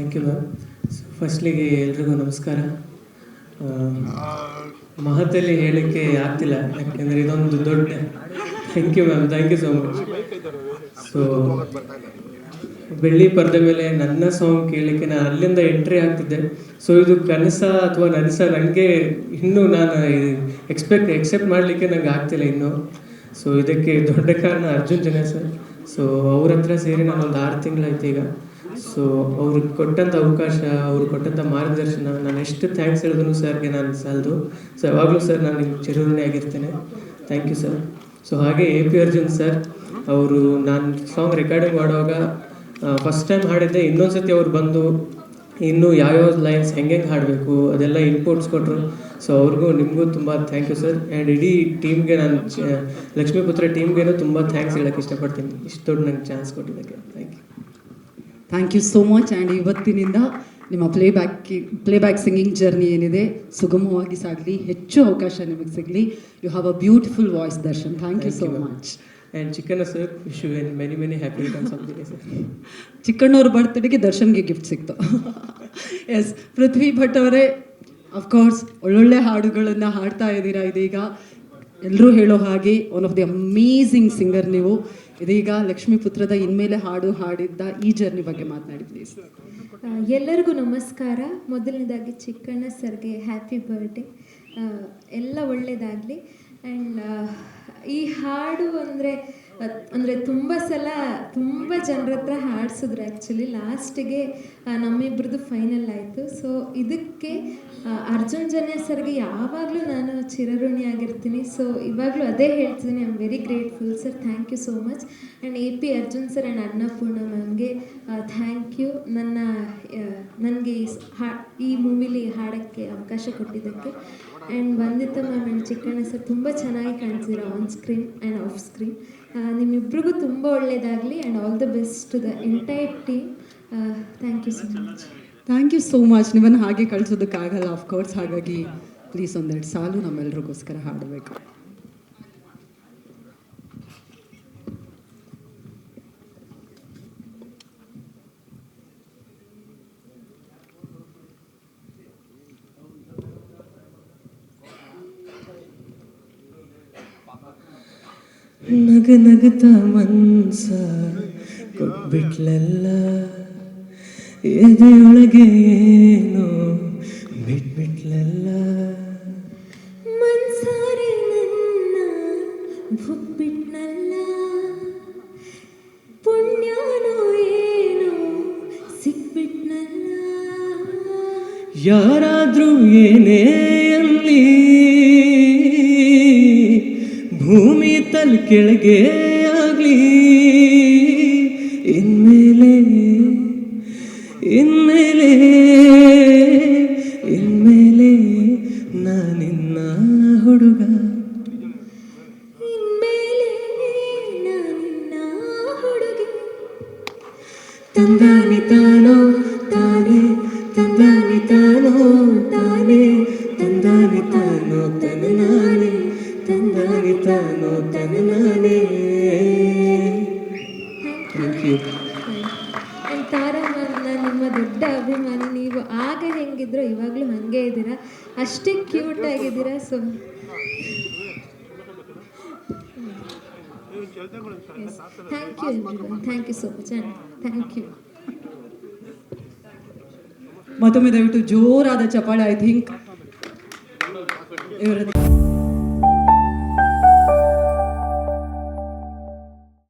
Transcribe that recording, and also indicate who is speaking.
Speaker 1: Thank you ma'am. ಫಸ್ಟ್ಲಿಗೆ ಎಲ್ರಿಗೂ ನಮಸ್ಕಾರ. ಮಹತ್ತಲ್ಲಿ ಹೇಳೋಕ್ಕೆ ಆಗ್ತಿಲ್ಲ, ಯಾಕೆಂದರೆ ಇದೊಂದು ದೊಡ್ಡ thank you ma'am, thank you so much. So ಬೆಳ್ಳಿ ಪರದೆ ಮೇಲೆ ನನ್ನ ಸಾಂಗ್ ಕೇಳಲಿಕ್ಕೆ ನಾನು ಅಲ್ಲಿಂದ ಎಂಟ್ರಿ ಆಗ್ತಿದ್ದೆ. ಸೊ ಇದು ಕನಸ ಅಥವಾ ನನಸ ನನಗೆ ಇನ್ನೂ ನಾನು ಎಕ್ಸೆಪ್ಟ್ ಮಾಡಲಿಕ್ಕೆ ನಂಗೆ ಆಗ್ತಿಲ್ಲ ಇನ್ನೂ. ಸೊ ಇದಕ್ಕೆ ದೊಡ್ಡ ಕಾರಣ ಅರ್ಜುನ್ ಜನ ಸರ್. ಸೊ ಅವ್ರ ಹತ್ರ ಸೇರಿ ನಾನೊಂದು 6 ತಿಂಗಳಾಯ್ತು ಈಗ. ಸೊ ಅವ್ರಿಗೆ ಕೊಟ್ಟಂಥ ಅವಕಾಶ, ಅವ್ರು ಕೊಟ್ಟಂಥ ಮಾರ್ಗದರ್ಶನ, ನಾನು ಎಷ್ಟು ಥ್ಯಾಂಕ್ಸ್ ಹೇಳಿದ್ರು ಸರ್ಗೆ ನಾನು ಸಾಲದು. ಸೊ ಯಾವಾಗಲೂ ಸರ್ ನಾನು ನಿಮ್ಗೆ ಚಿರಋಣಿ ಆಗಿರ್ತೇನೆ. Thank you sir. ಸೊ ಹಾಗೆ AP ಅರ್ಜುನ್ ಸರ್ ಅವರು ನಾನು ಸಾಂಗ್ ರೆಕಾರ್ಡಿಂಗ್ ಮಾಡುವಾಗ ಫಸ್ಟ್ ಟೈಮ್ ಹಾಡಿದ್ದೆ. ಇನ್ನೊಂದು ಸತಿ ಅವ್ರು ಬಂದು ಇನ್ನೂ ಯಾವ್ಯಾವ ಲೈನ್ಸ್ ಹೆಂಗೆ ಹಾಡಬೇಕು ಅದೆಲ್ಲ ಇನ್ಪುಟ್ಸ್ ಕೊಟ್ಟರು. ಸೊ ಅವ್ರಿಗೂ ನಿಮಗೂ ತುಂಬ ಥ್ಯಾಂಕ್ ಯು ಸರ್. ಆ್ಯಂಡ್ ಇಡೀ ಟೀಮ್ಗೆ ನಾನು ಲಕ್ಷ್ಮೀಪುತ್ರ ಟೀಮ್ಗೇನು ತುಂಬ ಥ್ಯಾಂಕ್ಸ್ ಹೇಳೋಕ್ಕೆ ಇಷ್ಟಪಡ್ತೀನಿ, ಇಷ್ಟು ದೊಡ್ಡ ನಂಗೆ ಚಾನ್ಸ್ ಕೊಟ್ಟಿದ್ದಕ್ಕೆ. Thank you.
Speaker 2: Thank you so much. And ಇವತ್ತಿನಿಂದ ನಿಮ್ಮ ಪ್ಲೇಬ್ಯಾಕ್ ಸಿಂಗಿಂಗ್ ಜರ್ನಿ ಏನಿದೆ ಸುಗಮವಾಗಿ ಸಾಗಲಿ, ಹೆಚ್ಚು ಅವಕಾಶ ನಿಮಗೆ ಸಿಗಲಿ. You have a beautiful voice Darshan. Thank you so much.
Speaker 1: And Chikkanna sir, wish you many happy returns of the day sir.
Speaker 2: ಚಿಕ್ಕಣ್ಣವ್ರ ಬರ್ತ್ಡೇಗೆ ದರ್ಶನ್ಗೆ ಗಿಫ್ಟ್ ಸಿಕ್ತು. ಎಸ್, ಪೃಥ್ವಿ ಭಟ್ ಅವರೇ, ಅಫ್ಕೋರ್ಸ್ ಒಳ್ಳೊಳ್ಳೆ ಹಾಡುಗಳನ್ನು ಹಾಡ್ತಾ ಇದ್ದೀರಾ. ಇದೀಗ ಎಲ್ಲರೂ ಹೇಳೋ ಹಾಗೆ one of the amazing singer ನೀವು. ಇದೀಗ ಲಕ್ಷ್ಮೀಪುತ್ರದ ಇನ್ಮೇಲೆ ಹಾಡು ಹಾಡಿದ್ದ ಈ ಜರ್ನಿ ಬಗ್ಗೆ ಮಾತನಾಡಿ ಪ್ಲೀಸ್.
Speaker 3: ಎಲ್ಲರಿಗೂ ನಮಸ್ಕಾರ. ಮೊದಲನೇದಾಗಿ ಚಿಕ್ಕಣ್ಣ ಸರ್ಗೆ ಹ್ಯಾಪಿ ಬರ್ಡೇ, ಎಲ್ಲ ಒಳ್ಳೆಯದಾಗಲಿ. ಆ್ಯಂಡ್ ಈ ಹಾಡು ಅಂದರೆ ತುಂಬ ಸಲ ತುಂಬ ಜನರ ಹತ್ರ ಹಾಡಿಸಿದ್ರು. ಆ್ಯಕ್ಚುಲಿ ಲಾಸ್ಟಿಗೆ ನಮ್ಮಿಬ್ರದ್ದು ಫೈನಲ್ ಆಯಿತು. ಸೊ ಇದಕ್ಕೆ ಅರ್ಜುನ್ ಜನ್ಯ ಸರ್ಗೆ ಯಾವಾಗಲೂ ನಾನು ಚಿರಋಣಿ ಆಗಿರ್ತೀನಿ. ಸೊ ಇವಾಗಲೂ ಅದೇ ಹೇಳ್ತಿದ್ದೀನಿ, I am very grateful sir. Thank you so much. And AP Arjun sir and Annapurna ಮ್ಯಾಮ್ಗೆ ಥ್ಯಾಂಕ್ ಯು, ನನಗೆ ಈ ಮೂವಿಲಿ ಹಾಡೋಕ್ಕೆ ಅವಕಾಶ ಕೊಟ್ಟಿದ್ದಕ್ಕೆ. And Vanditha ma'am and Chikkanna sir ತುಂಬ ಚೆನ್ನಾಗಿ ಕಾಣಿಸಿರೋ on screen and off screen. ನಿಮ್ಮಿಬ್ರಿಗೂ ತುಂಬ ಒಳ್ಳೆಯದಾಗಲಿ and all the best to the entire team. Thank you so much.
Speaker 2: Thank you so much. ನಿಮ್ಮನ್ನು ಹಾಗೆ ಕಳಿಸೋದಕ್ಕಾಗಲ್ಲ ಆಫ್ಕೋರ್ಸ್, ಹಾಗಾಗಿ ಪ್ಲೀಸ್ ಒಂದೆರಡು ಸಾಲು ನಮ್ಮೆಲ್ರಿಗೋಸ್ಕರ ಹಾಡಬೇಕು.
Speaker 1: ನಗನಗತ ಮನ್ಸ ಕೊಟ್ಬಿಟ್ಲಲ್ಲ, ಎದೆಯೊಳಗೆ ಏನೋ ಬಿಟ್ಬಿಟ್ಲಲ್ಲ.
Speaker 3: ಮನ್ಸಾರೆ ನನ್ನ ಭುಕ್ಬಿಟ್ನಲ್ಲ, ಪುಣ್ಯನೋ ಏನೋ ಸಿಕ್ಬಿಟ್ನಲ್ಲ.
Speaker 1: ಯಾರಾದ್ರೂ ಏನೇ ಅಲ್ಲಿ ಭೂಮಿ ತಲ್ ಕೆಳಗೆ ಆಗಲಿ, ಇನ್ಮೇಲೆ ನಾನಿನ್ನ ಹುಡುಗ,
Speaker 3: ಇನ್ಮೇಲೆ ನಾನಿನ್ನ ಹುಡುಗಿ.
Speaker 1: ತಂದಾನಿ ತಾನೋ ತಾನೇ, ತಂದಾನಿ ತಾನೋ ತಾನೇ, ತಂದಾನಿ ತಾನೋ ತನನಾನೇ, ತಂದಾನಿ ತಾನೋ ತನನಾನೇ. Thank you.
Speaker 3: And Tara ma'am, ನಾನು ನಿಮ್ಮ ದೊಡ್ಡ ಅಭಿಮಾನಿ. ನೀವು ಆಗ ಹೆಂಗಿದ್ರೋ ಇವಾಗಲೂ ಹಾಗೆ ಇದ್ದೀರಾ, ಅಷ್ಟೇ ಕ್ಯೂಟ್ ಆಗಿದ್ದೀರಾ. So thank you everyone, thank you so much and thank you.
Speaker 2: ಮತ್ತೊಮ್ಮೆ ದಯವಿಟ್ಟು ಜೋರಾದ ಚಪ್ಪಾಳೆ. ಐ ಥಿಂಕ್ ಇವರ